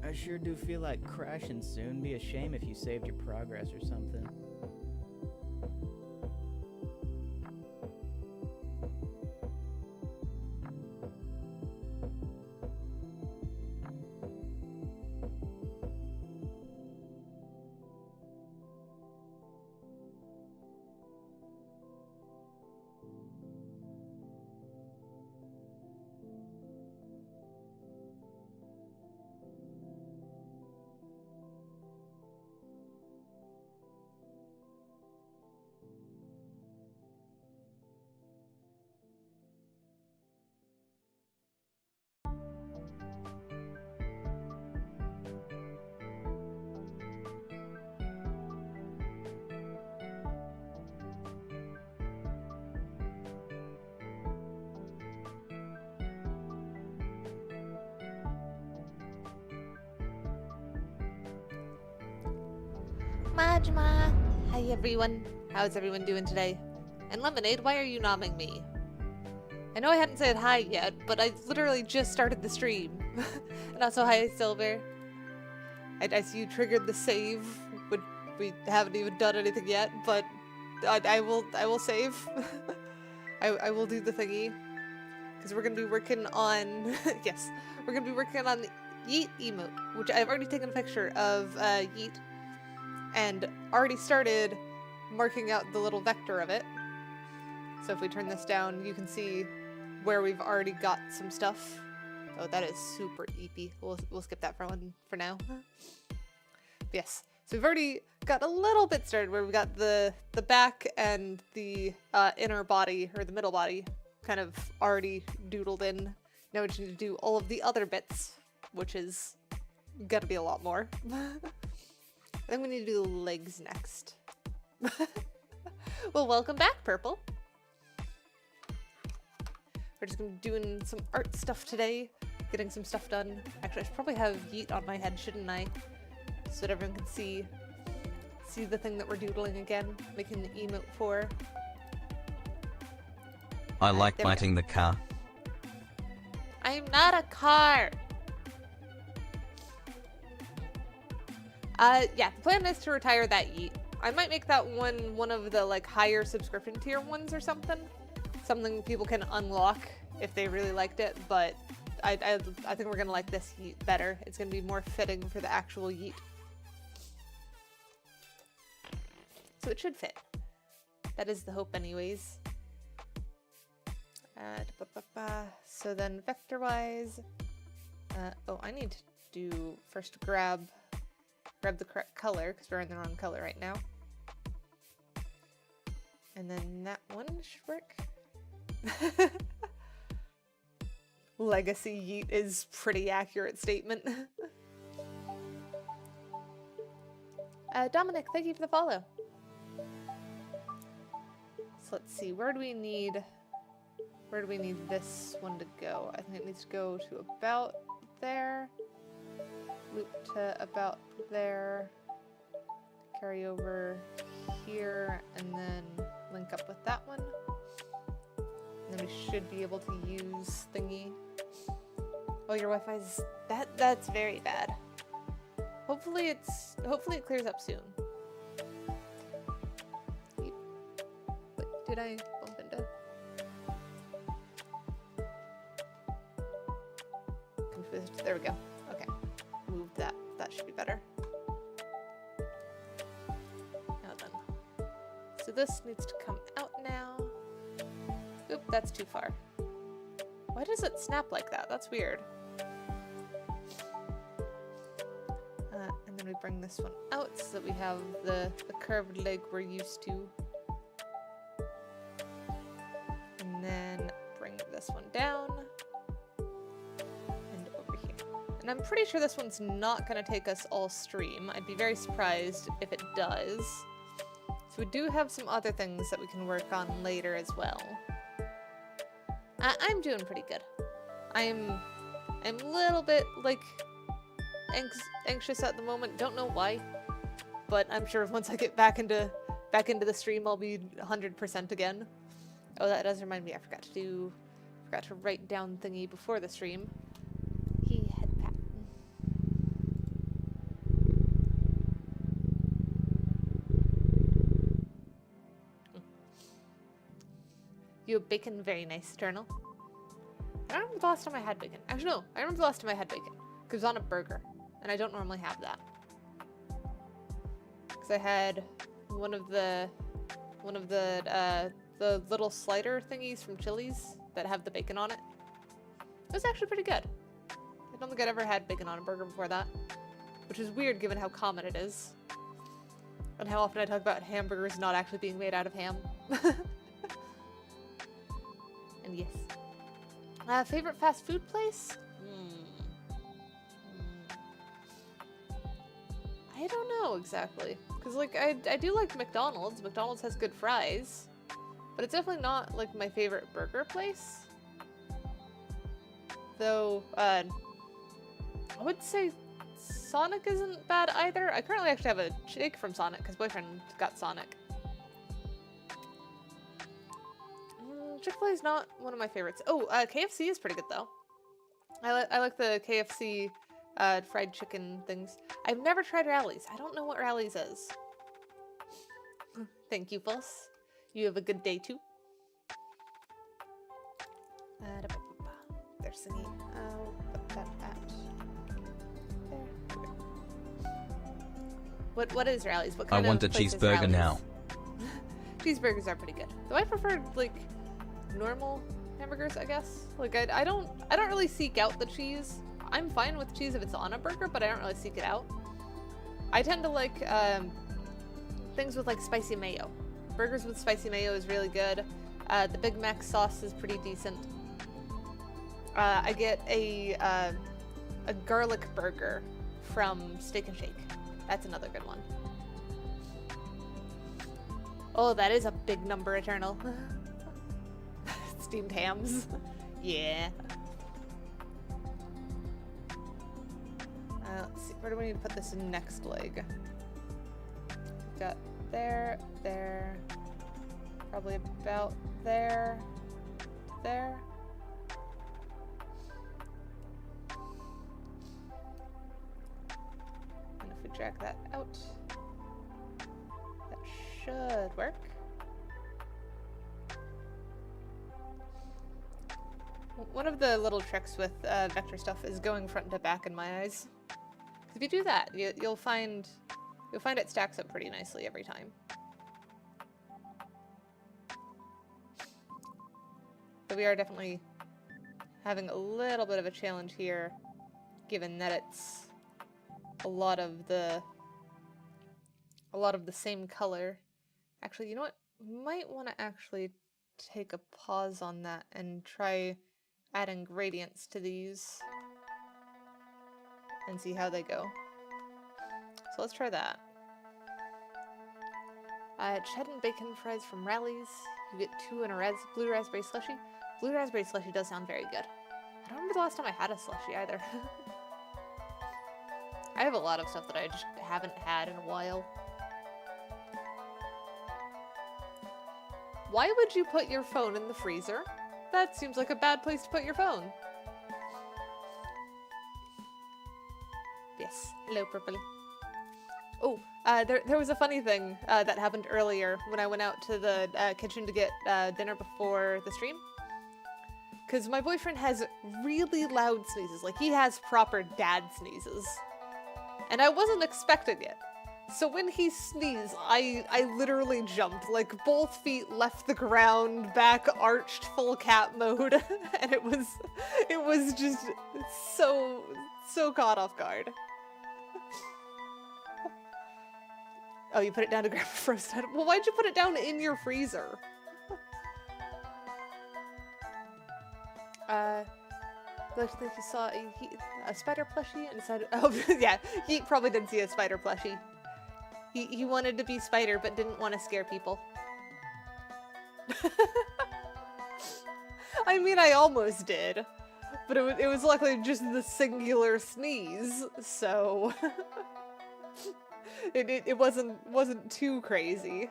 I sure do feel like crashing soon. Be a shame if you saved your progress or something. Majma! Hi everyone. How's everyone doing today? And Lemonade, why are you nomming me? I know I hadn't said hi yet, but I literally just started the stream. And also hi Silver. I see you triggered the save, but we haven't even done anything yet, but I will save. I will do the thingy. Because we're gonna be working on yes, we're gonna be working on the Yeet Emote, which I've already taken a picture of Yeet and already started marking out the little vector of it. So if we turn this down, you can see where we've already got some stuff. Oh, that is super eepy. We'll skip that for now. Yes, so we've already got a little bit started where we got the back and the inner body, or the middle body, kind of already doodled in. Now we just need to do all of the other bits, which is gonna be a lot more. I think we need to do the legs next. Well, welcome back, Purple. We're just gonna be doing some art stuff today, getting some stuff done. Actually, I should probably have Yeet on my head, shouldn't I? So that everyone can see the thing that we're doodling again, making the emote for. I like biting the car. I'm not a car! Yeah, the plan is to retire that Yeet. I might make that one of the like higher subscription tier ones or something. Something people can unlock if they really liked it, but I think we're gonna like this Yeet better. It's gonna be more fitting for the actual Yeet. So it should fit. That is the hope anyways. So then vector-wise, oh, I need to first grab the correct color because we're in the wrong color right now. And then that one should work. Legacy Yeet is pretty accurate statement. Dominic, thank you for the follow. So let's see, where do we need this one to go? I think it needs to go to about there. Loop to about there. Carry over here and then link up with that one. And then we should be able to use thingy. Oh, your Wi-Fi's that's very bad. Hopefully it clears up soon. Wait, did I bump into? Confused. There we go. Okay. Move that. That should be better. Now then. So this needs to come out now. Oop, that's too far. Why does it snap like that? That's weird. And then we bring this one out so that we have the curved leg we're used to. And then bring this one down. And over here. And I'm pretty sure this one's not going to take us all stream. I'd be very surprised if it does. So we do have some other things that we can work on later as well. I'm doing pretty good. I'm a little bit like anxious at the moment. Don't know why, but I'm sure once I get back into the stream, I'll be 100% again. Oh, that does remind me. I forgot to write down thingy before the stream. He head pat. You have bacon, very nice, Eternal. I don't remember the last time I had bacon. Actually, no, I remember the last time I had bacon. Because it was on a burger. And I don't normally have that. Because I had one of the little slider thingies from Chili's that have the bacon on it. It was actually pretty good. I don't think I'd ever had bacon on a burger before that. Which is weird given how common it is. And how often I talk about hamburgers not actually being made out of ham. And yes. Favorite fast food place? I don't know exactly. Because, like, I do like McDonald's. McDonald's has good fries. But it's definitely not, like, my favorite burger place. Though, I would say Sonic isn't bad either. I currently actually have a shake from Sonic because boyfriend got Sonic. Chick-fil-A is not one of my favorites. Oh, KFC is pretty good though. I like the KFC fried chicken things. I've never tried Rally's. I don't know what Rally's is. Thank you, Fuss. You have a good day too. They're singing. I'll put that at there. What is Rally's? What kind I want a of place is cheeseburger Rally's? now. Cheeseburgers are pretty good. Though I prefer like normal hamburgers, I guess. Like I don't really seek out the cheese. I'm fine with cheese if it's on a burger, but I don't really seek it out. I tend to like things with like spicy mayo. Burgers with spicy mayo is really good. The Big Mac sauce is pretty decent. I get a garlic burger from Steak and Shake. That's another good one. Oh, that is a big number, Eternal. Steamed hams. Yeah. Let's see. Where do we need to put this next leg? We've got there, there. Probably about there, there. And if we drag that out, that should work. One of the little tricks with vector stuff is going front to back in my eyes. If you do that, you'll find it stacks up pretty nicely every time. But we are definitely having a little bit of a challenge here, given that it's a lot of the same color. Actually, you know what? We might want to actually take a pause on that and try adding gradients to these and see how they go. So let's try that. Cheddar and bacon fries from Rally's. You get 2 in a blue raspberry slushy. Blue raspberry slushy does sound very good. I don't remember the last time I had a slushy either. I have a lot of stuff that I just haven't had in a while. Why would you put your phone in the freezer? That seems like a bad place to put your phone. Yes. Hello, Purple. Oh, there was a funny thing that happened earlier when I went out to the kitchen to get dinner before the stream. Because my boyfriend has really loud sneezes. Like, he has proper dad sneezes. And I wasn't expecting it. So when he sneezed, I literally jumped. Like, both feet left the ground, back arched, full cat mode. And it was just so caught off guard. Oh, you put it down to grab a frozen item? Well, why'd you put it down in your freezer? I like to think he saw a spider plushie and decided, oh yeah, he probably did see a spider plushie. He wanted to be Spider but didn't want to scare people. I mean, I almost did, but it was luckily just the singular sneeze, so it wasn't too crazy.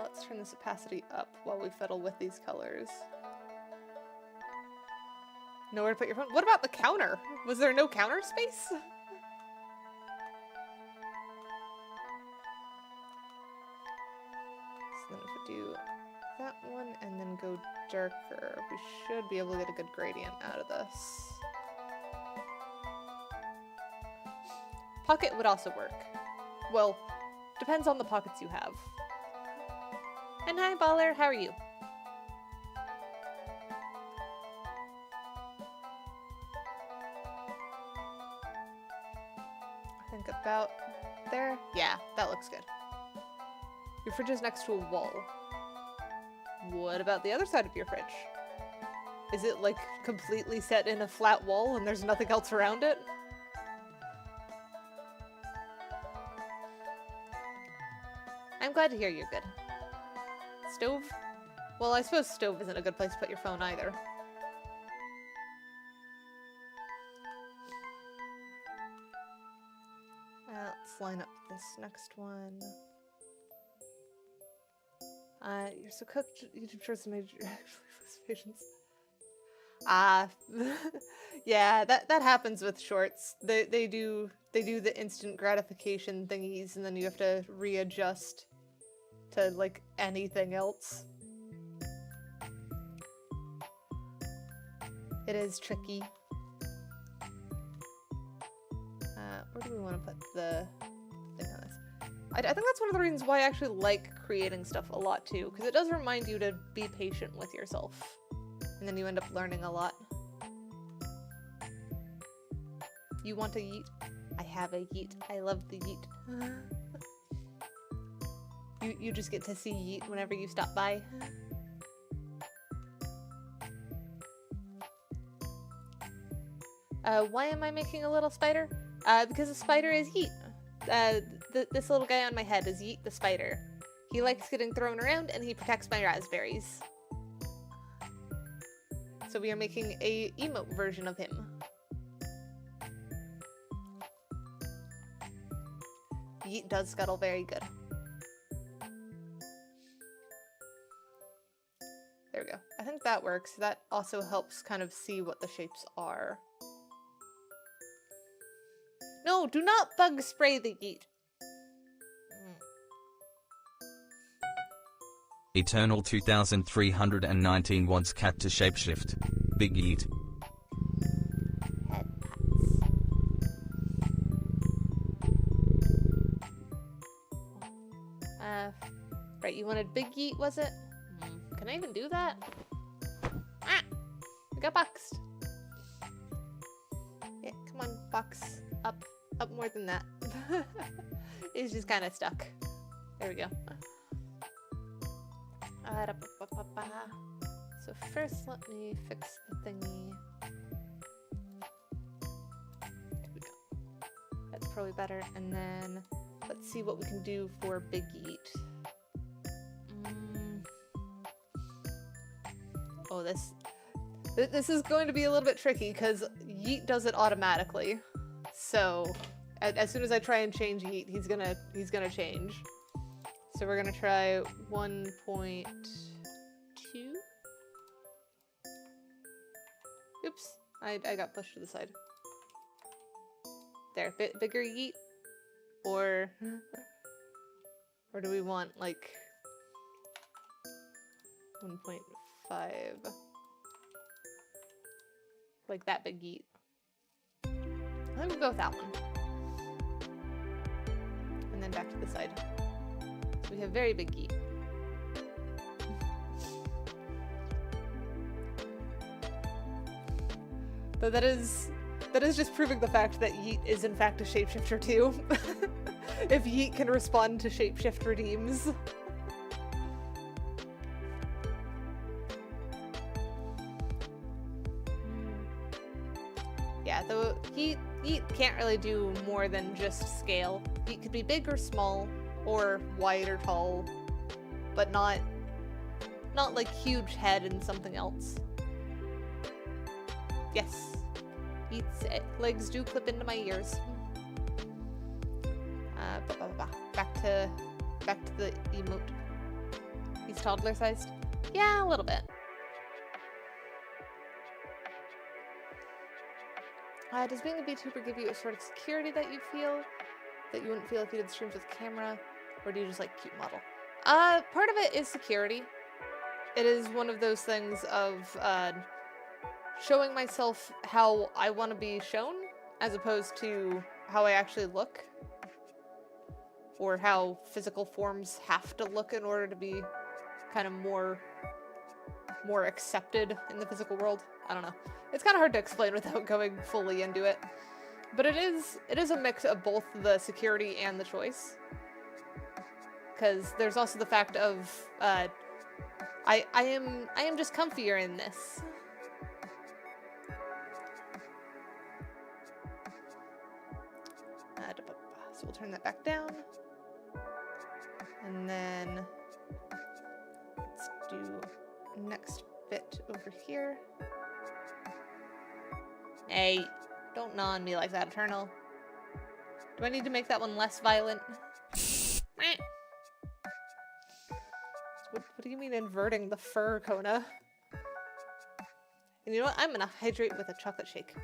Let's turn this opacity up while we fiddle with these colors. Nowhere to put your phone. What about the counter? Was there no counter space? do that one and then go darker. We should be able to get a good gradient out of this. Pocket would also work. Well, depends on the pockets you have. And hi, Baller, how are you? I think about there. Yeah, that looks good. Your fridge is next to a wall. What about the other side of your fridge? Is it like completely set in a flat wall and there's nothing else around it? I'm glad to hear you're good. Stove? Well, I suppose stove isn't a good place to put your phone either. Let's line up this next one. You're so cooked. YouTube shorts made your patience. Yeah, that happens with shorts. They do the instant gratification thingies, and then you have to readjust to like anything else. It is tricky. Where do we want to put the thing on this? I think that's one of the reasons why I actually like creating stuff a lot too, because it does remind you to be patient with yourself, and then you end up learning a lot. You want a yeet? I have a yeet. I love the yeet. You just get to see yeet whenever you stop by. Why am I making a little spider? Because the spider is Yeet. This little guy on my head is Yeet the spider. He likes getting thrown around and he protects my raspberries. So we are making a emote version of him. Yeet does scuttle very good. There we go. I think that works. That also helps kind of see what the shapes are. No, do not bug spray the Yeet. Eternal 2319 wants cat to shapeshift. Big Yeet. Head pats. Right, you wanted Big Yeet, was it? Can I even do that? Ah! I got boxed. Yeah, come on, box. Up more than that. It's just kind of stuck. There we go. So first, let me fix the thingy. There we go. That's probably better. And then let's see what we can do for Big Yeet. Oh, this is going to be a little bit tricky because Yeet does it automatically. So as soon as I try and change Yeet, he's gonna change. So we're gonna try 1.2. Oops, I got pushed to the side. There, bigger Yeet, or do we want like 1.5, like that big Yeet? I think we'll go with that one. And then back to the side. So we have very big Yeet. Though that is just proving the fact that Yeet is in fact a shapeshifter too. If Yeet can respond to shapeshift redeems. Yeah, though Yeet can't really do more than just scale. Yeet could be big or small, or wide or tall, but not like huge head and something else. Yes, Yeet's legs do clip into my ears. Back to the emote. He's toddler sized. Yeah, a little bit. Does being a VTuber give you a sort of security that you feel that you wouldn't feel if you did streams with camera, or do you just like cute model? Part of it is security. It is one of those things of showing myself how I want to be shown, as opposed to how I actually look, or how physical forms have to look in order to be kind of more accepted in the physical world. I don't know. It's kind of hard to explain without going fully into it. But it is a mix of both the security and the choice. Because there's also the fact of I am just comfier in this. So we'll turn that back down. And then let's do next bit over here. Hey, don't gnaw on me like that, Eternal. Do I need to make that one less violent? What do you mean inverting the fur, Kona? And you know what? I'm gonna hydrate with a chocolate shake.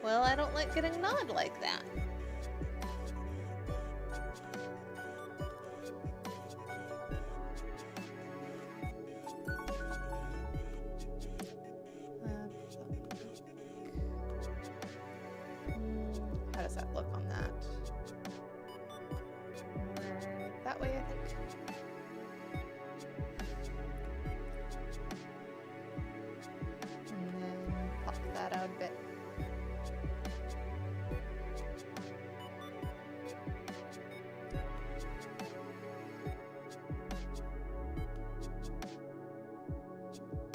Well, I don't like getting gnawed like that. How does that look on that? More that way, I think. And then pop that out a bit.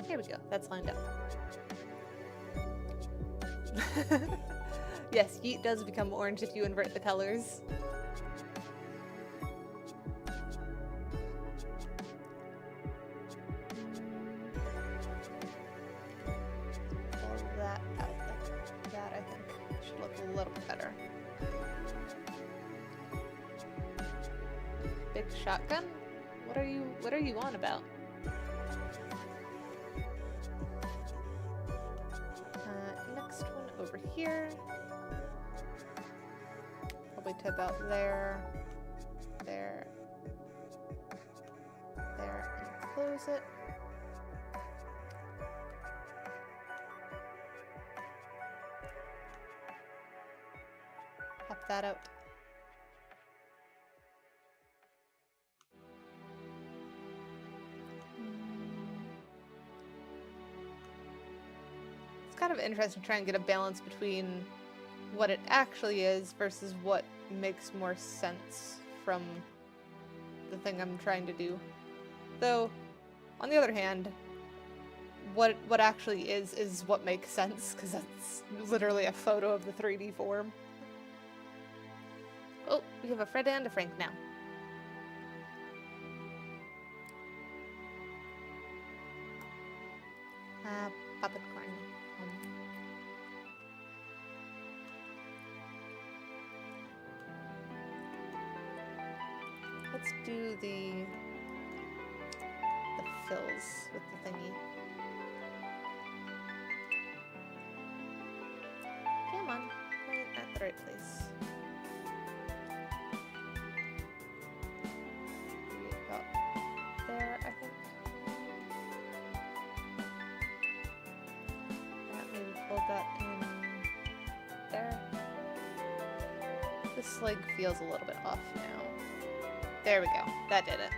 Here we go. That's lined up. Yes, Yeet does become orange if you invert the colors. Pull that out like that, I think. Should look a little bit better. Big shotgun? What are you on about? Next one over here. Probably to about there, there, and close it. Pop that out. It's kind of interesting to try and get a balance between what it actually is versus what makes more sense from the thing I'm trying to do. Though, on the other hand, what actually is what makes sense, because that's literally a photo of the 3D form. Oh, we have a Fred and a Frank now. Puppet corn. Let's do the fills with the thingy. Come on, point at the right place. About there, I think. Maybe fold that in there. This leg feels a little bit off now. There we go. That did it.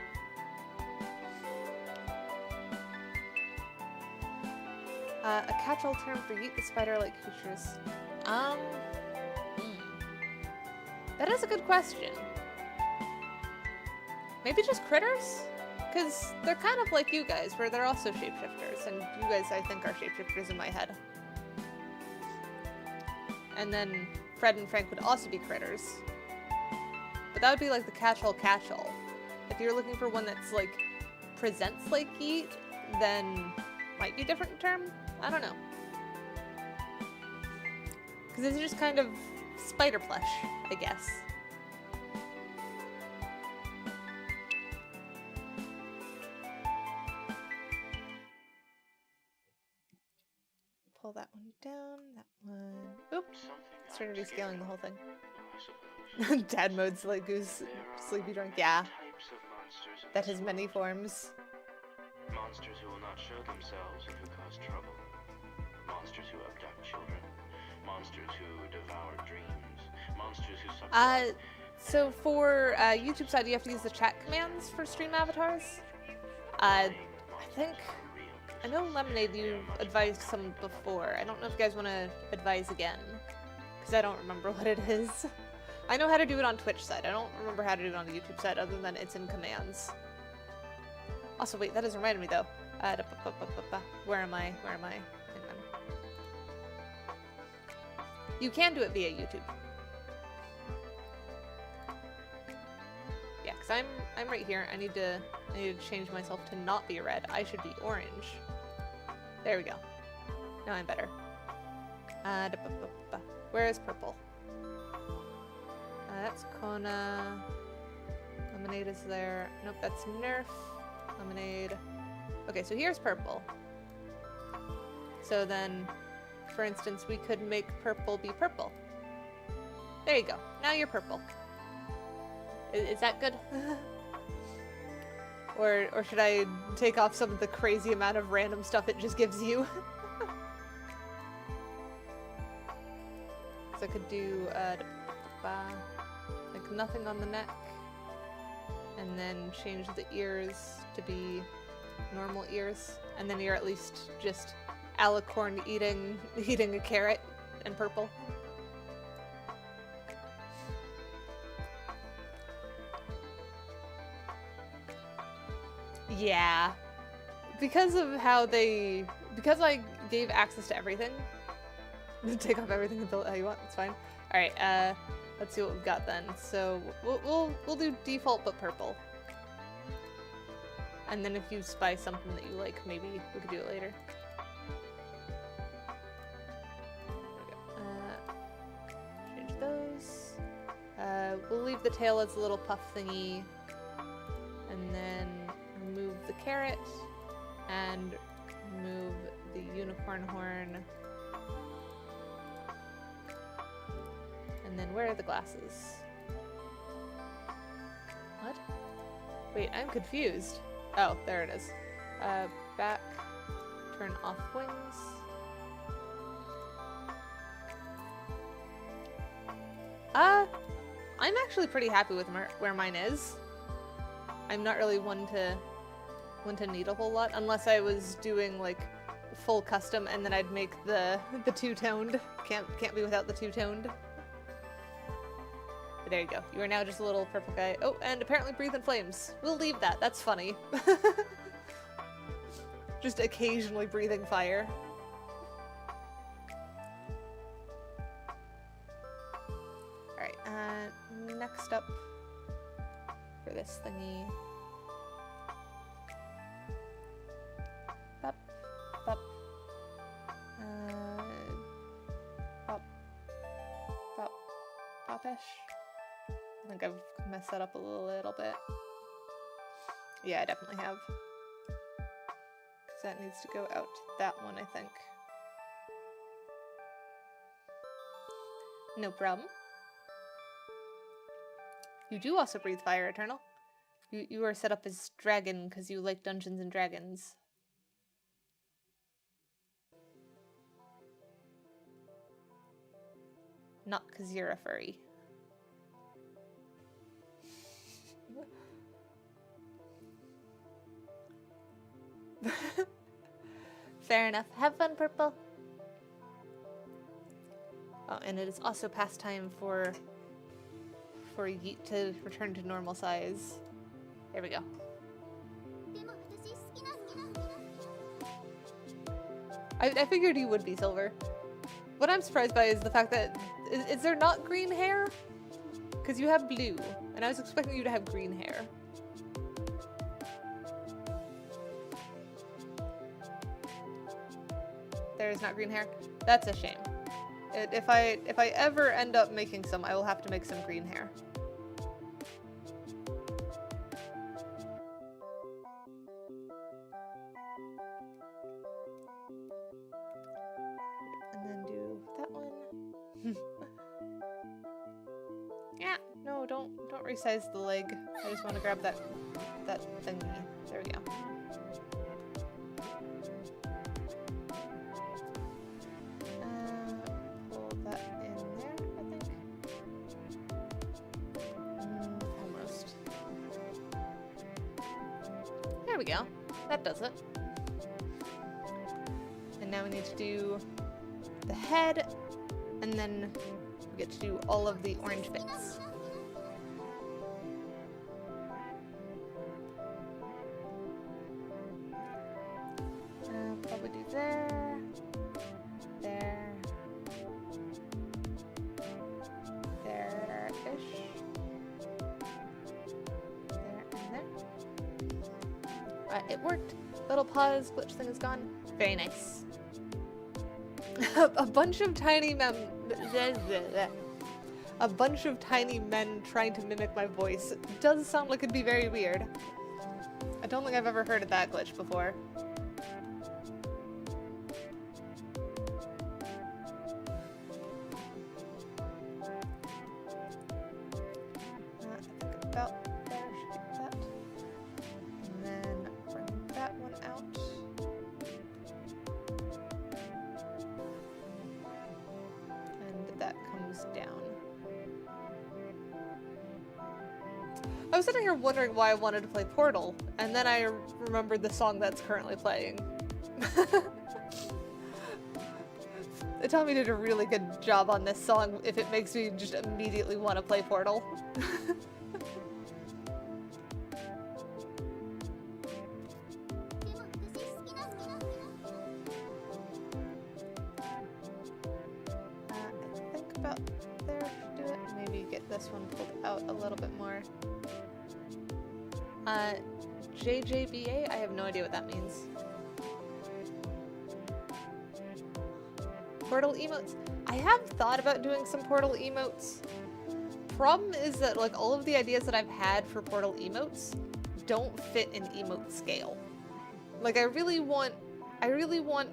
A catch-all term for Yeet the spider-like creatures. That is a good question. Maybe just critters? Because they're kind of like you guys, where they're also shapeshifters, and you guys, I think, are shapeshifters in my head. And then Fred and Frank would also be critters. But that would be like the catch-all catch-all. If you're looking for one that's like presents like Yeet, then might be a different term. I don't know. Because it's just kind of spider plush, I guess. that one down, that one. Oop! Started rescaling the whole thing. Dad mode's like goose, sleepy drunk. Yeah. That has many forms. Monsters who will not show themselves and who cause trouble. Monsters who abduct children. Monsters who devour dreams. Monsters who suffer. So for YouTube side, you have to use the chat commands for stream avatars. I know Lemonade, you advised some before. I don't know if you guys want to advise again, because I don't remember what it is. I know how to do it on Twitch side. I don't remember how to do it on the YouTube side, other than it's in commands. Also, wait, that has reminded me though. Where am I? Hang on. You can do it via YouTube. Yeah, because I'm right here. I need to change myself to not be red. I should be orange. There we go. Now I'm better. Where is purple? That's Kona. Lemonade is there. Nope, that's Nerf. Lemonade. Okay, so here's purple. So then, for instance, we could make purple be purple. There you go. Now you're purple. Is that good? Or should I take off some of the crazy amount of random stuff it just gives you? So I could do like nothing on the neck, and then change the ears to be normal ears, and then you're at least just alicorn eating a carrot and purple. Yeah, because I gave access to everything. Take off everything and build it how you want. It's fine. All right. Let's see what we've got then. So we'll do default but purple. And then if you spy something that you like, maybe we could do it later. Change those. We'll leave the tail as a little puff thingy, and then remove the carrot and remove the unicorn horn. And then where are the glasses? What? Wait, I'm confused. Oh, there it is. Back, turn off wings. I'm actually pretty happy with where mine is. I'm not really one to need a whole lot, unless I was doing like full custom and then I'd make the two-toned. Can't be without the two-toned. But there you go. You are now just a little purple guy. Oh, and apparently breathe in flames. We'll leave that. That's funny. Just occasionally breathing fire. Alright, next up for this thingy. Bop, bop. Bop. Bop. Popish. I think I've messed that up a little bit. Yeah, I definitely have. Because that needs to go out to that one, I think. No problem. You do also breathe fire, Eternal. You are set up as dragon because you like Dungeons and Dragons. Not because you're a furry. Fair enough. Have fun, Purple. Oh, and it is also past time for Yeet to return to normal size. There we go. I figured you would be Silver. What I'm surprised by is the fact that is there not green hair? Because you have blue, and I was expecting you to have green hair. There is not green hair. That's a shame. If I ever end up making some, I will have to make some green hair. No, don't resize the leg. I just want to grab that thingy. There we go. Pull that in there, I think. Almost. There we go. That does it. And now we need to do the head, and then we get to do all of the orange bits. Probably do there, there-ish, there, and there. It worked. Little pause, glitch thing is gone. Very nice. A bunch of tiny men trying to mimic my voice. It does sound like it'd be very weird. I don't think I've ever heard of that glitch before. I think about there should be that. And then bring that one out. That comes down. I was sitting here wondering why I wanted to play Portal, and then I remembered the song that's currently playing. Tommy did a really good job on this song if it makes me just immediately want to play Portal. About there should do it. Maybe get this one pulled out a little bit more. JJBA? I have no idea what that means. Portal emotes. I have thought about doing some Portal emotes. Problem is that like all of the ideas that I've had for Portal emotes don't fit in emote scale. Like I really want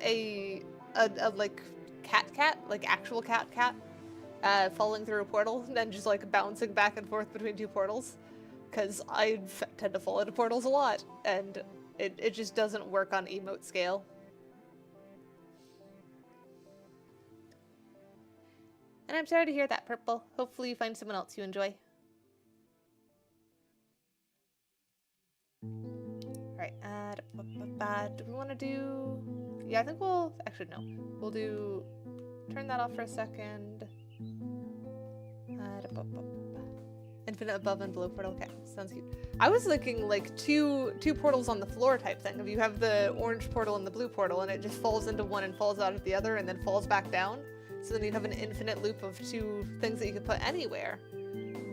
a like cat, like actual cat. Falling through a portal and then just like bouncing back and forth between two portals, because I tend to fall into portals a lot and it just doesn't work on emote scale. And I'm sorry to hear that, Purple. Hopefully you find someone else you enjoy. Alright, do we want to do... Yeah, I think we'll... Actually, no. We'll do... Turn that off for a second. Infinite above and below portal. Okay, sounds cute. I was thinking like two portals on the floor type thing. If you have the orange portal and the blue portal and it just falls into one and falls out of the other and then falls back down. So then you'd have an infinite loop of two things that you could put anywhere.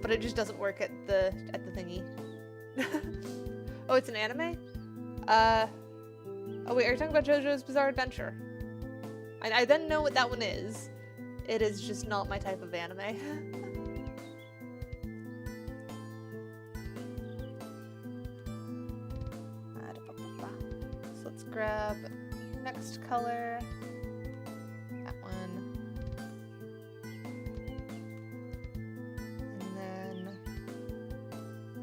But it just doesn't work at the thingy. Oh, it's an anime? Oh wait, are you talking about JoJo's Bizarre Adventure? I then know what that one is. It is just not my type of anime. So let's grab next color. That one. And then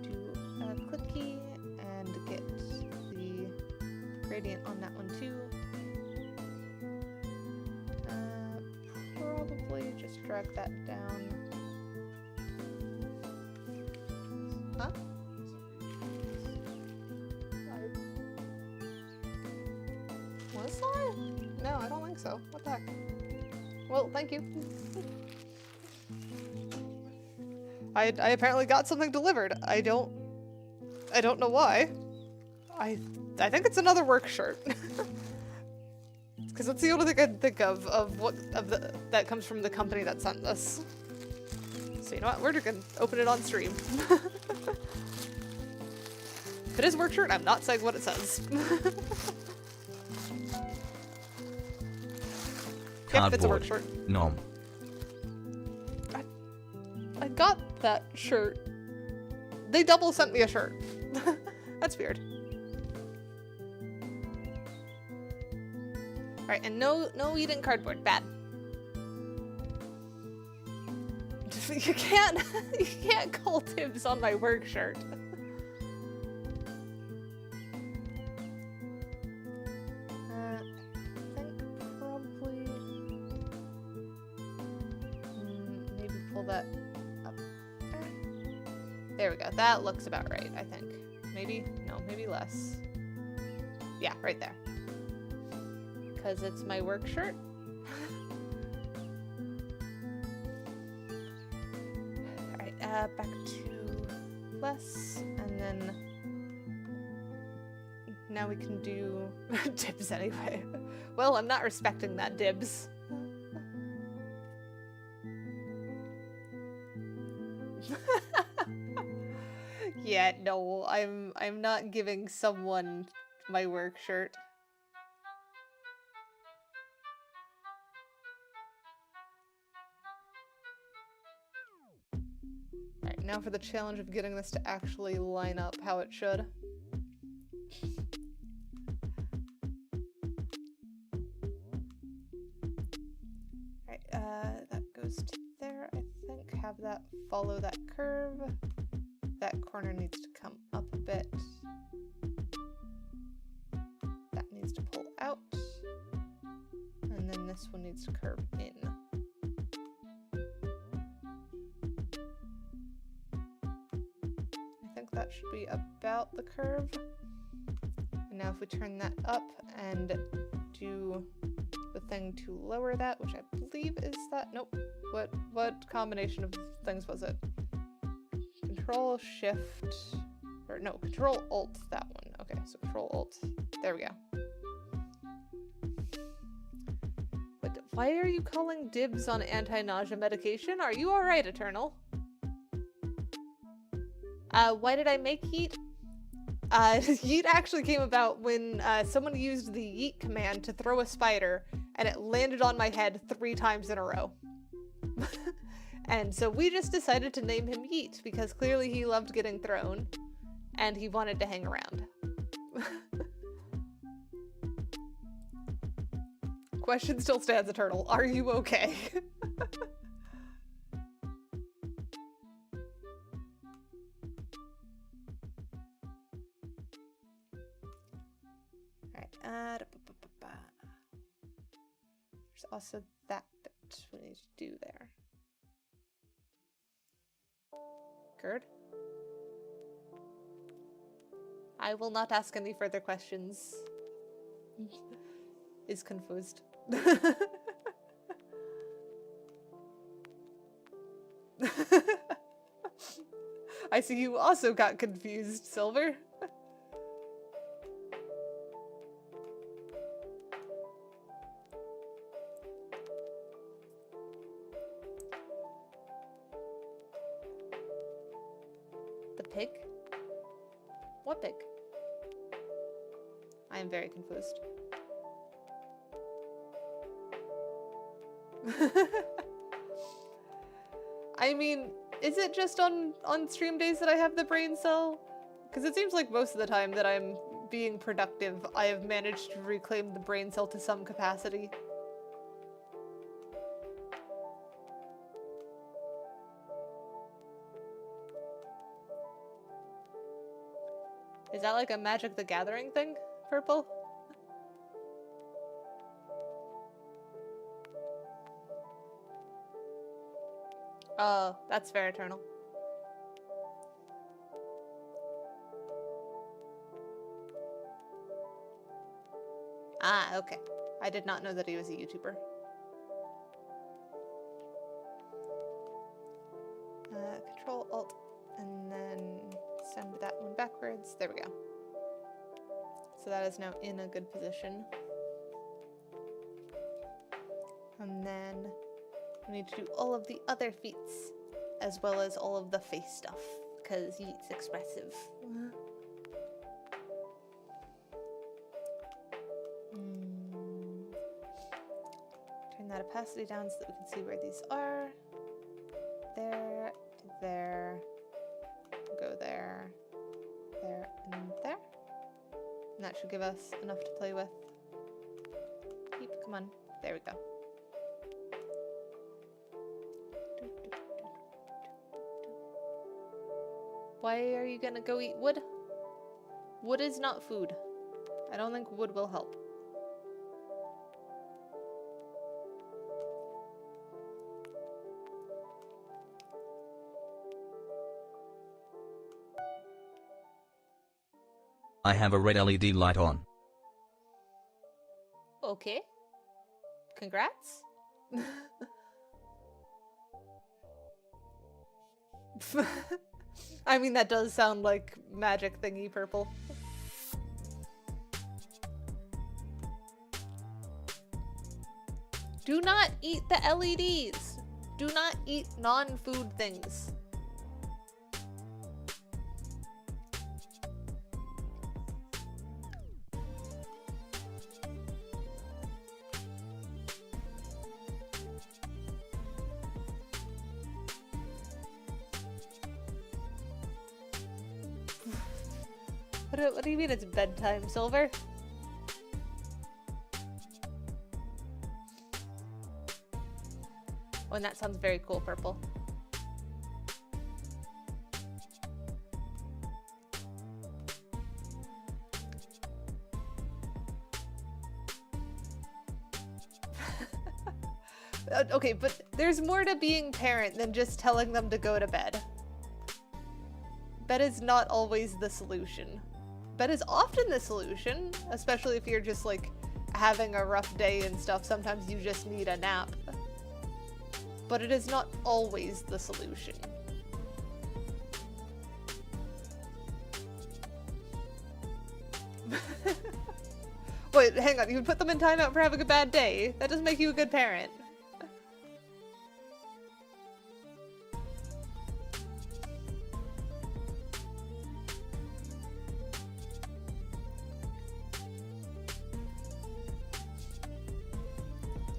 do a clicky and get the gradient on that one too. Probably just drag that down. Huh? Was I? No, I don't think so. What the heck? Well, thank you. I apparently got something delivered. I don't know why. I think it's another work shirt. Because that's the only thing I can think of that comes from the company that sent this. So you know what? We're just gonna open it on stream. If it is a work shirt, I'm not saying what it says. Yep, it's a work shirt. Nom. I got that shirt. They double sent me a shirt. That's weird. Alright, and no eating cardboard. Bad. You can't you can't call dibs on my work shirt. I think probably maybe pull that up there. There we go. That looks about right, I think. Maybe? No, maybe less. Yeah, right there. Because it's my work shirt. Alright, back to less, and then now we can do dibs anyway. Well, I'm not respecting that dibs. Yeah, no, I'm not giving someone my work shirt. Alright, now for the challenge of getting this to actually line up how it should. Alright, that goes to there, I think. Have that follow that curve. That corner needs to come up a bit. That needs to pull out. And then this one needs to curve in. I think that should be about the curve. And now if we turn that up and do the thing to lower that, which I believe is that, nope. What combination of things was it? Control Shift, or no, Control Alt, that one. Okay, so Control Alt, there we go. But why are you calling dibs on anti-nausea medication? Are you alright, Eternal? Why did I make Yeet? Yeet actually came about when someone used the Yeet command to throw a spider, and it landed on my head 3 times in a row. And so we just decided to name him Yeet, because clearly he loved getting thrown, and he wanted to hang around. Question still stands, Eternal. Are you okay? Alright, there's also that bit we need to do there. Gerd? I will not ask any further questions. Is confused. I see you also got confused, Silver. Pig? What pig? I am very confused. I mean, is it just on stream days that I have the brain cell? Because it seems like most of the time that I'm being productive, I have managed to reclaim the brain cell to some capacity. Is that like a Magic the Gathering thing, Purple? Oh, that's fair, Eternal. Ah, okay. I did not know that he was a YouTuber. Control Alt and then send that one backwards. There we go. So that is now in a good position. And then we need to do all of the other feats as well as all of the face stuff because Yeet's expressive. Turn that opacity down so that we can see where these are. There, to there, go there, there, and there. And that should give us enough to play with. Come on. There we go. Why are you gonna go eat wood? Wood is not food. I don't think wood will help. I have a red LED light on. Okay. Congrats. I mean, that does sound like magic thingy purple. Do not eat the LEDs. Do not eat non-food things. What do you mean it's bedtime, Silver? Oh, and that sounds very cool, Purple. Okay, but there's more to being parent than just telling them to go to bed. Bed is not always the solution. Bed is often the solution, especially if you're just like having a rough day and stuff. Sometimes you just need a nap. But it is not always the solution. Wait, hang on. You would put them in timeout for having a bad day? That doesn't make you a good parent.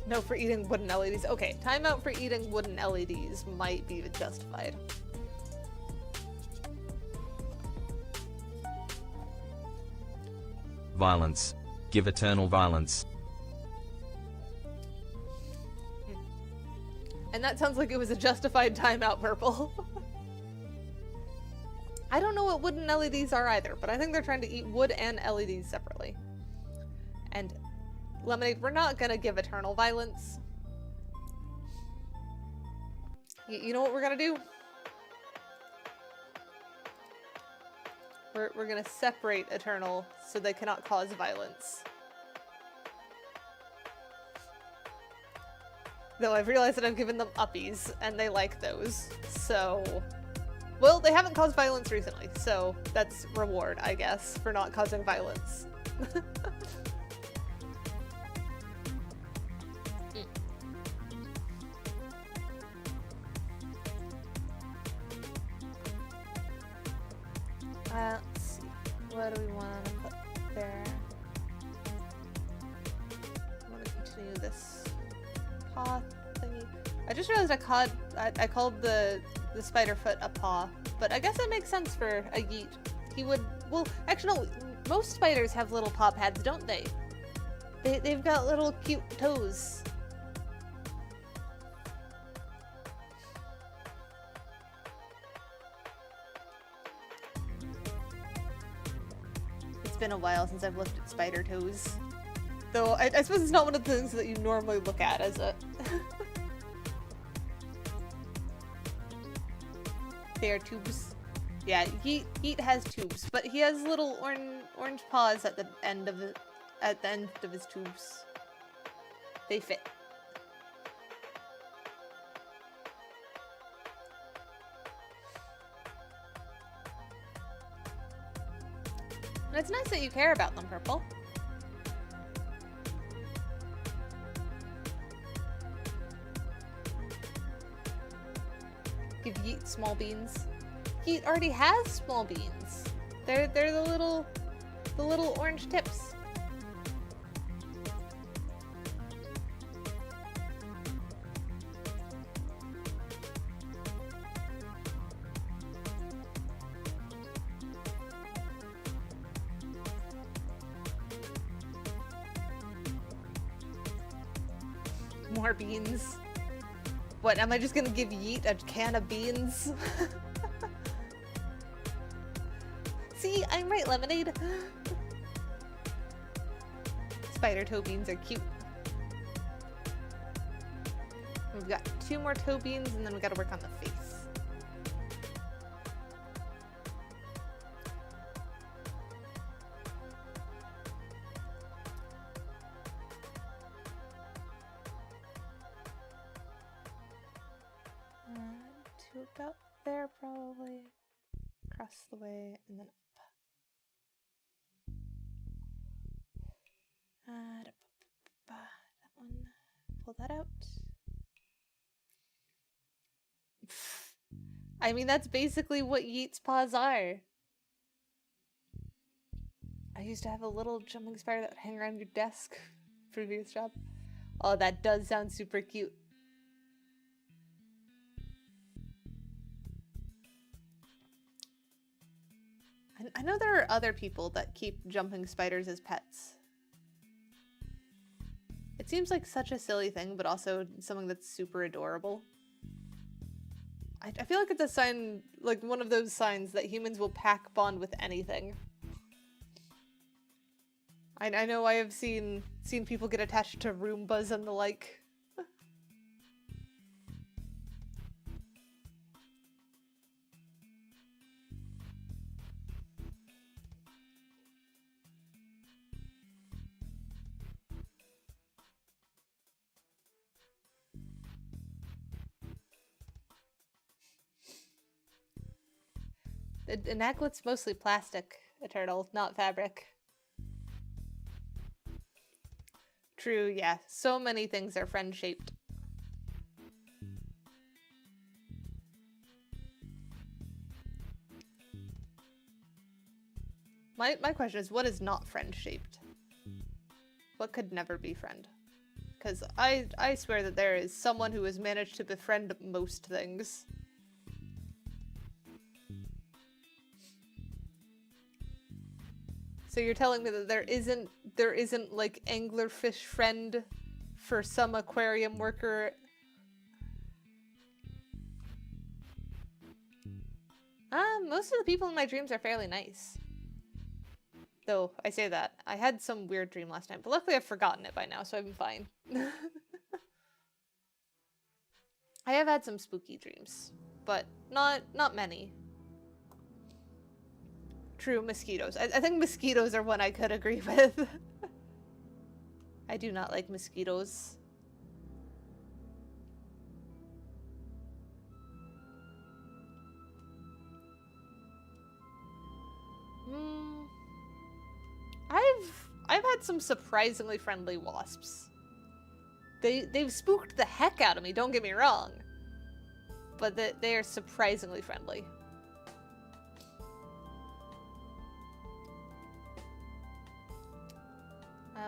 No, for eating wooden LEDs. Okay, timeout for eating wooden LEDs might be justified. Violence. Give eternal violence. And that sounds like it was a justified timeout, Purple. I don't know what wooden LEDs are either, but I think they're trying to eat wood and LEDs separately. And Lemonade, we're not gonna give eternal violence. You know what we're gonna do? We're gonna separate eternal so they cannot cause violence. Though I've realized that I've given them uppies and they like those, so... Well, they haven't caused violence recently, so that's reward, I guess, for not causing violence. Let's see. What do we want to put there? I want to continue this paw thingy. I just realized I called the spider foot a paw, but I guess it makes sense for a Yeet. He would, well, actually no, most spiders have little paw pads, don't they? They've got little cute toes. It's been a while since I've looked at spider toes. Though, I suppose it's not one of the things that you normally look at, is it? They are tubes. Yeah, Yeet has tubes, but he has little orange paws at the end of his tubes. They fit. And it's nice that you care about them, Purple. Give Yeet small beans. Yeet already has small beans. They're the little orange tips. More beans. What, am I just gonna give Yeet a can of beans? See, I'm right, Lemonade. Spider toe beans are cute. We've got 2 more toe beans, and then we gotta work on the face. To about there, probably. Across the way, and then up. That one. Pull that out. I mean, that's basically what Yeet's paws are. I used to have a little jumping spider that would hang around your desk. Previous job. Oh, that does sound super cute. I know there are other people that keep jumping spiders as pets. It seems like such a silly thing, but also something that's super adorable. I feel like it's a sign, like one of those signs that humans will pack bond with anything. I know I have seen people get attached to Roombas and the like. An aglet's mostly plastic, Eternal, not fabric. True, yeah. So many things are friend-shaped. My question is, what is not friend-shaped? What could never be friend? Because I swear that there is someone who has managed to befriend most things. So you're telling me that there isn't like anglerfish friend for some aquarium worker? Most of the people in my dreams are fairly nice. Though, I say that. I had some weird dream last night, but luckily I've forgotten it by now, so I'm fine. I have had some spooky dreams, but not many. True, mosquitoes. I think mosquitoes are one I could agree with. I do not like mosquitoes. I've had some surprisingly friendly wasps. They've spooked the heck out of me, don't get me wrong. But they are surprisingly friendly.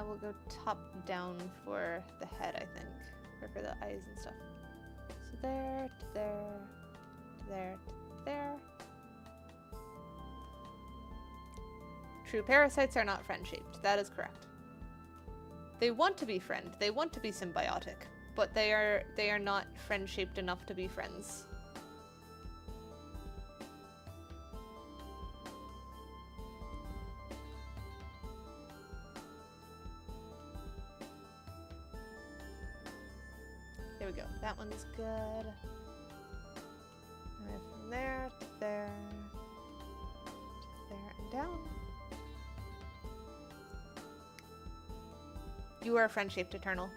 We'll go top down for the head, I think. Or for the eyes and stuff. So there, to there, to there, to there. True, parasites are not friend-shaped. That is correct. They want to be friend. They want to be symbiotic. But they are not friend-shaped enough to be friends. There we go. That one's good. And from there to there, to there and down. You are a friend-shaped Eternal.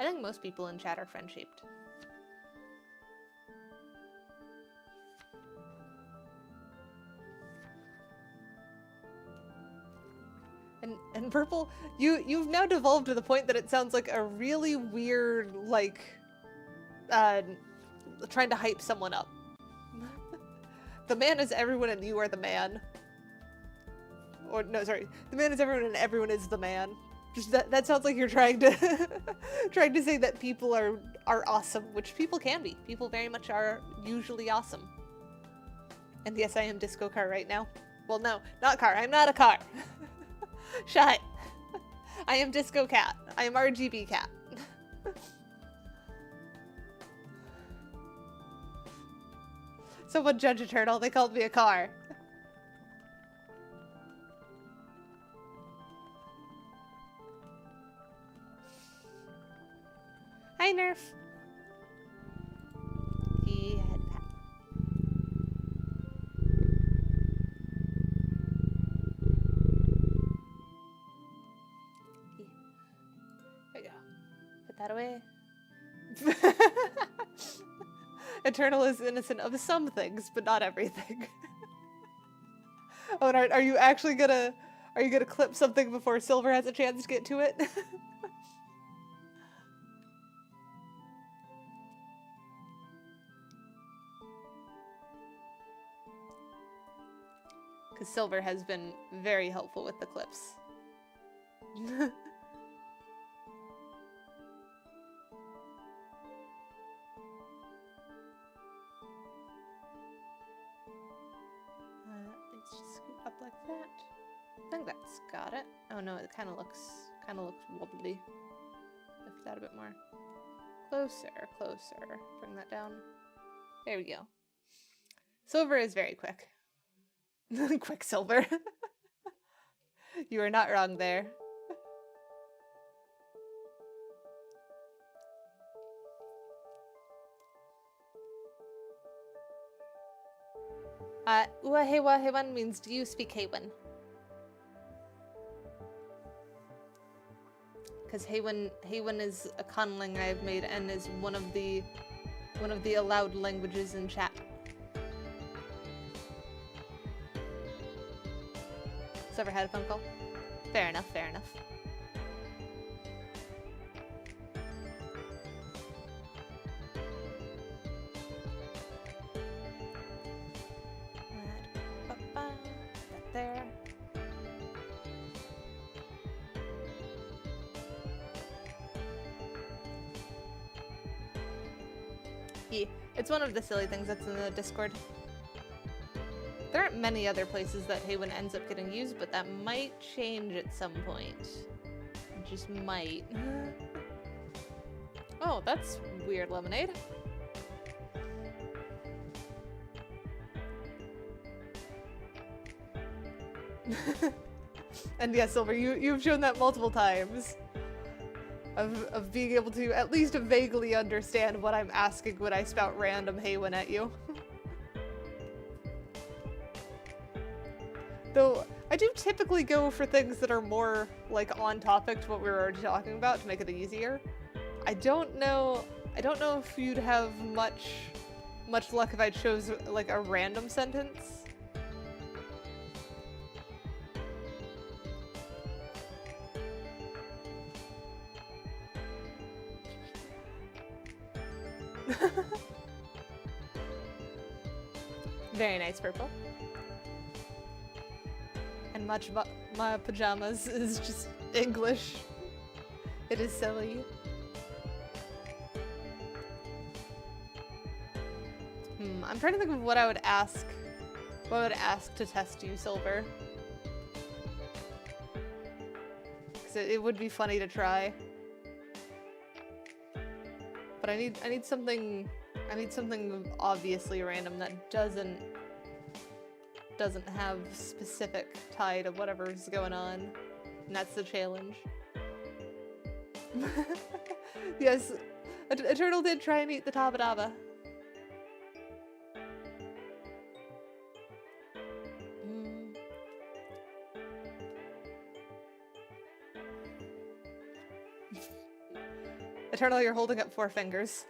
I think most people in chat are friend-shaped. And Purple, you've now devolved to the point that it sounds like a really weird, like, trying to hype someone up. The man is everyone and you are the man. Or, no, sorry. The man is everyone and everyone is the man. Just that sounds like you're trying to trying to say that people are awesome, which people can be. People very much are usually awesome. And yes, I am Disco Car right now. Well, no, not car. I'm not a car. Shut. I am Disco Cat. I am RGB Cat. Someone judge a turtle. They called me a car. Hi, Nerf. He had pat. There we go. Put that away. Eternal is innocent of some things, but not everything. Oh, and are you actually gonna clip something before Silver has a chance to get to it? Because Silver has been very helpful with the clips. Let's just scoot up like that. I think that's got it. Oh no, it kind of looks wobbly. Lift that a bit more. Closer, closer. Bring that down. There we go. Silver is very quick. Quicksilver. You are not wrong there. Uahewa Haywen means, do you speak Haywen? Because Haywen is a conlang I have made and is one of the allowed languages in chat. Ever had a phone call? Fair enough, fair enough. That there. Yeah, it's one of the silly things that's in the Discord. There aren't many other places that Haywen ends up getting used, but that might change at some point. It just might. Oh, that's weird, Lemonade. And yeah, Silver, you've shown that multiple times. Of being able to at least vaguely understand what I'm asking when I spout random Haywen at you. Though, I do typically go for things that are more, like, on topic to what we were already talking about to make it easier. I don't know if you'd have much luck if I chose, like, a random sentence. Very nice, Purple. And my pajamas is just English. It is silly. I'm trying to think of what I would ask. What I would ask to test you, Silver. Because it would be funny to try. But I need something obviously random that doesn't have specific tie to whatever's going on. And that's the challenge. Yes, a turtle did try and eat the tabadaba. Eternal, you're holding up 4 fingers.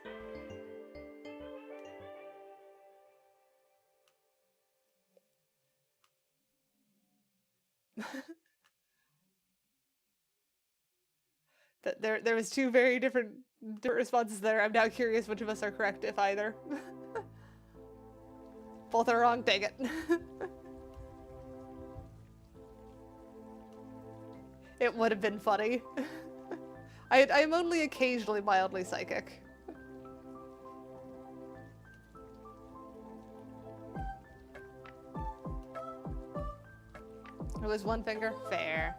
There was 2 very different responses there. I'm now curious which of us are correct, if either. Both are wrong, dang it. It would have been funny. I'm only occasionally mildly psychic. It was 1 finger? Fair.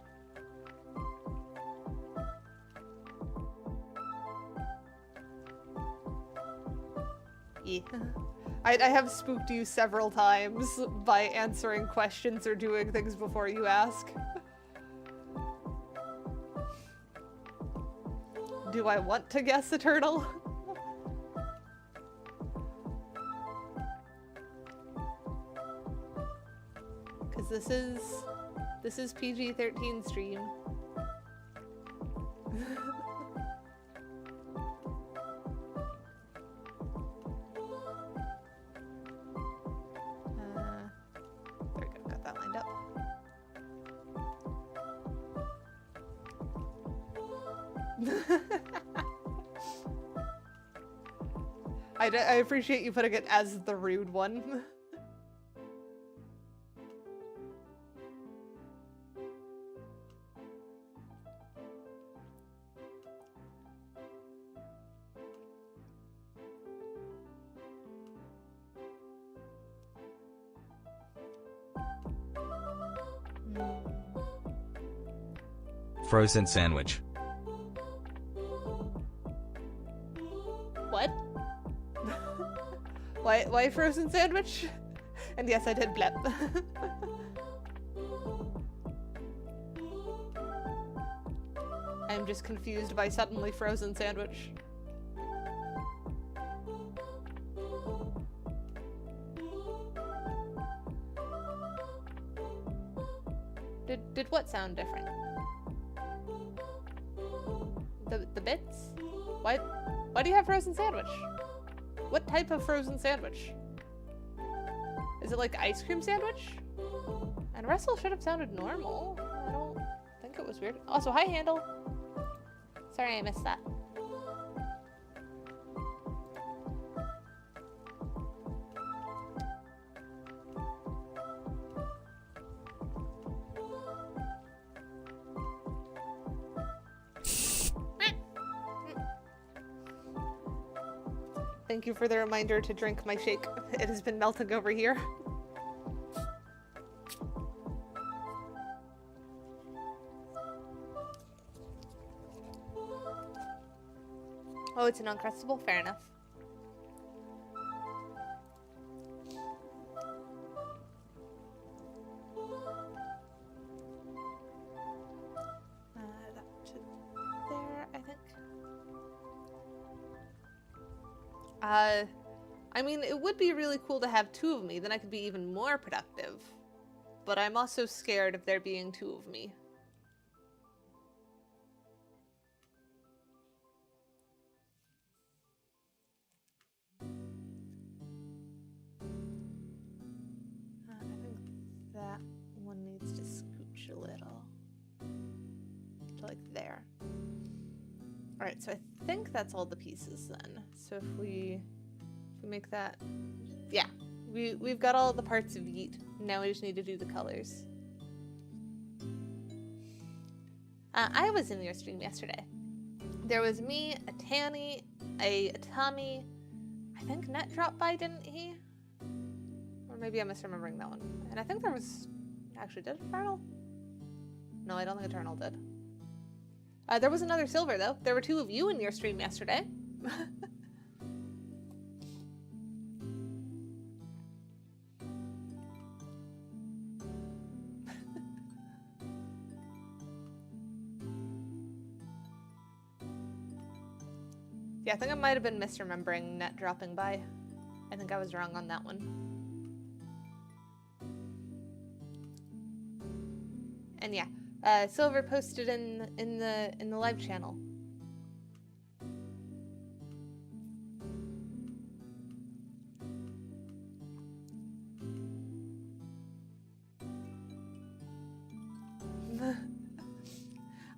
Yeah. I have spooked you several times by answering questions or doing things before you ask. Do I want to guess a turtle? Because this is PG-13 stream. There we go, got that lined up. I appreciate you putting it as the rude one. Frozen sandwich. What? Why frozen sandwich? And yes, I did blep. I'm just confused by suddenly frozen sandwich. Did what sound different? The bits? Why do you have frozen sandwich? What type of frozen sandwich? Is it like ice cream sandwich? And Russell should have sounded normal. I don't think it was weird. Also, hi Handle. Sorry I missed that. Thank you for the reminder to drink my shake. It has been melting over here. Oh, it's an Uncrustable? Fair enough. That to there, I think. I mean, it would be really cool to have two of me, then I could be even more productive. But I'm also scared of there being two of me. I think that one needs to scooch a little. To like there. Alright, so I think that's all the pieces then. So if we make that, yeah, we've got all the parts of Yeet. Now we just need to do the colors. I was in your stream yesterday. There was me, a Tanny, a Tommy. I think Net dropped by, didn't he? Or maybe I'm misremembering that one. And I think there was, actually, did Eternal? No, I don't think Eternal did. There was another Silver, though. There were two of you in your stream yesterday. Yeah, I think I might have been misremembering Net dropping by. I think I was wrong on that one. And yeah. Silver posted in the live channel.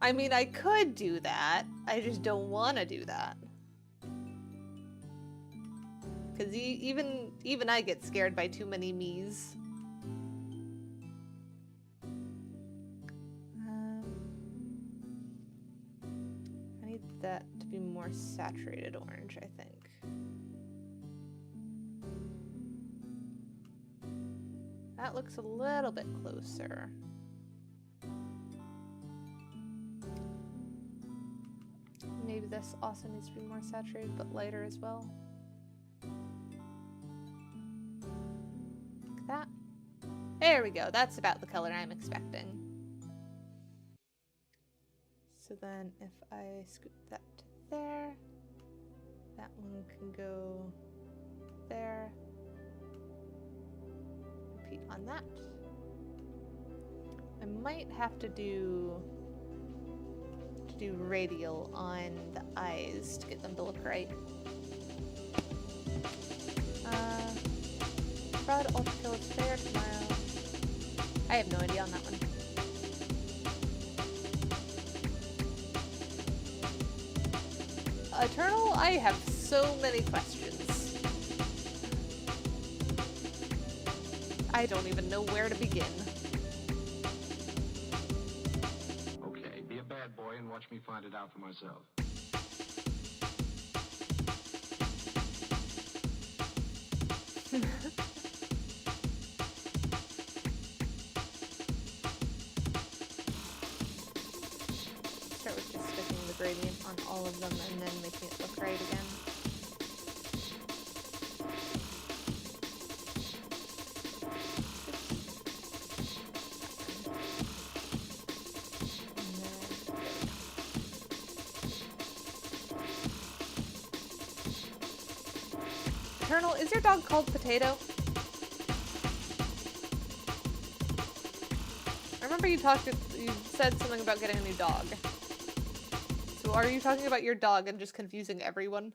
I mean, I could do that. I just don't want to do that. Because even I get scared by too many me's. That to be more saturated orange, I think. That looks a little bit closer. Maybe this also needs to be more saturated, but lighter as well. There we go. That's about the color I'm expecting. So then if I scoot that to there, that one can go there. Repeat on that. I might have to do radial on the eyes to get them to look right. Fraud ultra is fair tomorrow. I have no idea on that one. Eternal, I have so many questions. I don't even know where to begin. Okay, be a bad boy and watch me find it out for myself. Start with just sticking the gradient on all of them and then making it look right again. Eternal, is your dog called Potato? I remember you said something about getting a new dog. So are you talking about your dog and just confusing everyone?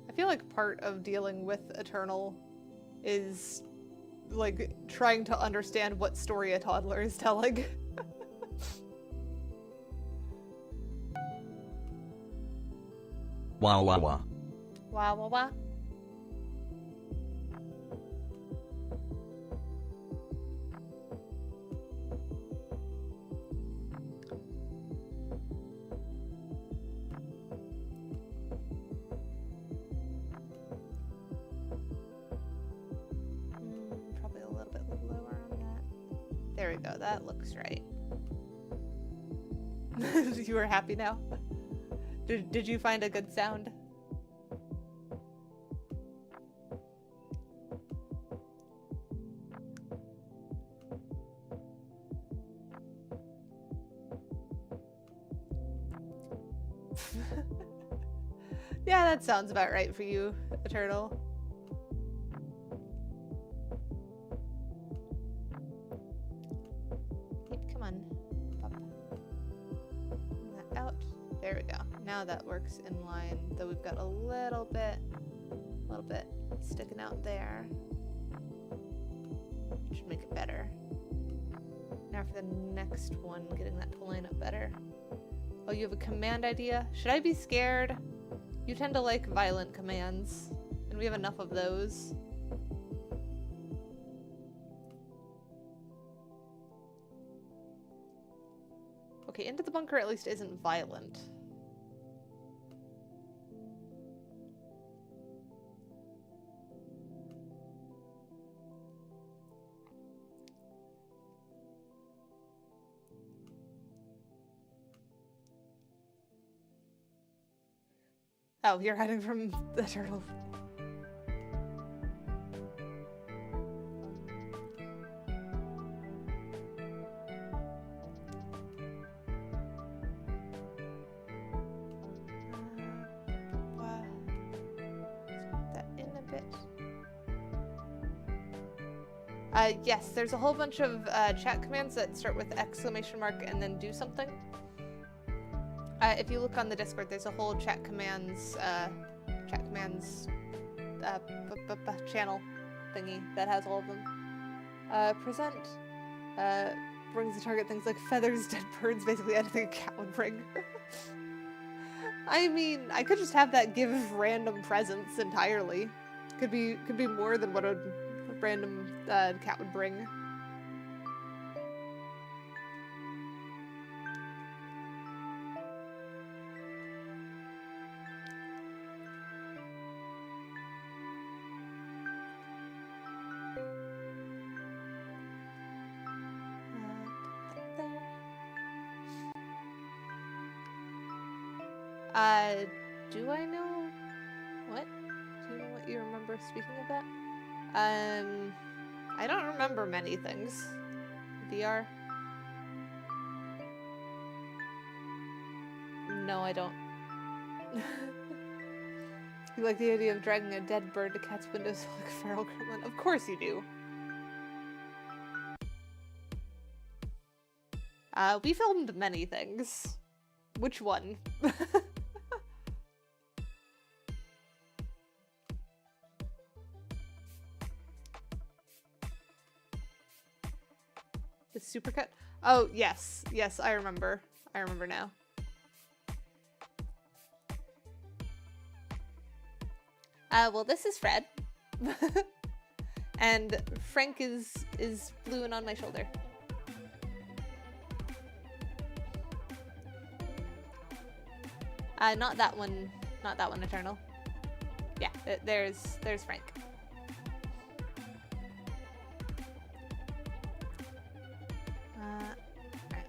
I feel like part of dealing with Eternal is like trying to understand what story a toddler is telling. Wow wow wow. Wow, wow, wow. Probably a little bit lower on that. There we go, that looks right. You are happy now? Did you find a good sound? Yeah, that sounds about right for you, Eternal. Come on. Pop. Bring that out. There we go. Now that works in line, though we've got a little bit sticking out there. Should make it better. Now for the next one, getting that to line up better. Oh, you have a command idea? Should I be scared? You tend to like violent commands, and we have enough of those. Okay, into the bunker at least isn't violent. Oh, you're hiding from the turtle. That in a bit. Yes, there's a whole bunch of chat commands that start with exclamation mark and then do something. If you look on the Discord, there's a whole chat commands channel thingy that has all of them. Present brings the target things like feathers, dead birds, basically anything a cat would bring. I mean, I could just have that give random presents entirely. Could be more than what a random cat would bring. Do I know what? Do you know what you remember speaking of that? I don't remember many things. VR? No, I don't. You like the idea of dragging a dead bird to cat's windows like a feral gremlin? Of course you do. We filmed many things. Which one? The supercut? Oh, yes. Yes, I remember. I remember now. Well, this is Fred. And Frank is bluing on my shoulder. Not that one. Not that one, Eternal. Yeah, there's Frank. Alright,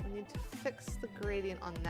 we need to fix the gradient on that